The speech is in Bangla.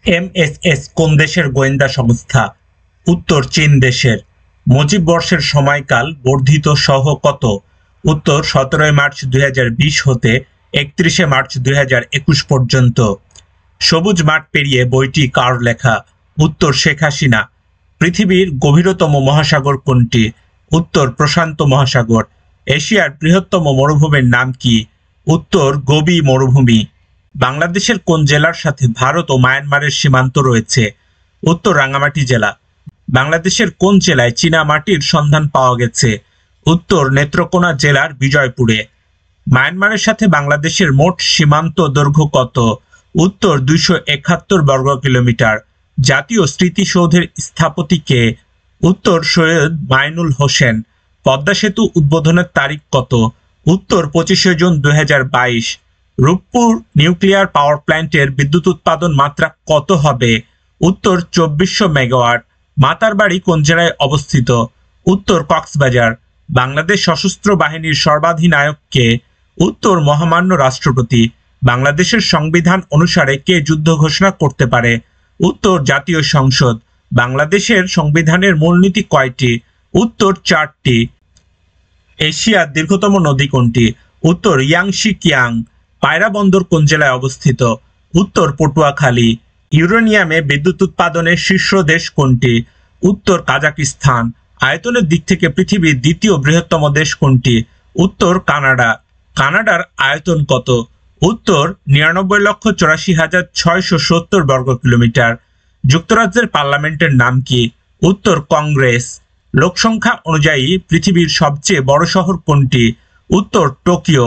এমএসএস কোন দেশের গোয়েন্দা সংস্থা? উত্তর চীন দেশের। মুজিব বর্ষের সময়কাল বর্ধিত সহ কত? উত্তর 17 মার্চ 2020 হতে 31 মার্চ 2021 পর্যন্ত। সবুজ মাঠ পেরিয়ে বইটি কার লেখা? উত্তর শেখ হাসিনা। পৃথিবীর গভীরতম মহাসাগর কোনটি? উত্তর প্রশান্ত মহাসাগর। এশিয়ার বৃহত্তম মরুভূমির নাম কি? উত্তর গোবি মরুভূমি। বাংলাদেশের কোন জেলার সাথে ভারত ও মায়ানমারের সীমান্ত রয়েছে? উত্তর রাঙ্গামাটি জেলা। বাংলাদেশের কোন জেলায় চীনা মাটির সন্ধান পাওয়া গেছে? উত্তর নেত্রকোনা জেলার বিজয়পুরে। মায়ানমারের সাথে বাংলাদেশের মোট সীমান্ত দৈর্ঘ্য কত? উত্তর 271 বর্গ কিলোমিটার। জাতীয় স্মৃতিসৌধের স্থপতি কে? উত্তর সৈয়দ মাইনুল হোসেন। পদ্মা সেতু উদ্বোধনের তারিখ কত? উত্তর 25 জুন 2022। রূপপুর নিউক্লিয়ার পাওয়ার প্ল্যান্টের বিদ্যুৎ উৎপাদন মাত্রা কত হবে? উত্তর 2400 মেগাওয়াট। মাতার বাড়ি কোন জেলায় অবস্থিত? উত্তর কক্সবাজার। বাংলাদেশ সশস্ত্র বাহিনীর সর্বাধিনায়ক কে? উত্তর মহামান্য রাষ্ট্রপতি। বাংলাদেশের সংবিধান অনুসারে কে যুদ্ধ ঘোষণা করতে পারে? উত্তর জাতীয় সংসদ। বাংলাদেশের সংবিধানের মূলনীতি কয়টি? উত্তর 4টি। এশিয়ার দীর্ঘতম নদী কোনটি? উত্তর ইয়াংশি কিয়াং। পায়রা বন্দর কোন জেলায় অবস্থিত? উত্তর পটুয়াখালী। ইউরেনিয়ামে বিদ্যুৎ উৎপাদনের শীর্ষ দেশ কোনটি? উত্তর কাজাকিস্তান। আয়তনের দিক থেকে পৃথিবীর দ্বিতীয় বৃহত্তম দেশ কোনটি? উত্তর কানাডা। কানাডার আয়তন কত? উত্তর 99,84,670 বর্গ কিলোমিটার। যুক্তরাজ্যের পার্লামেন্টের নাম কি? উত্তর কংগ্রেস। লোকসংখ্যা অনুযায়ী পৃথিবীর সবচেয়ে বড় শহর কোনটি? উত্তর টোকিও।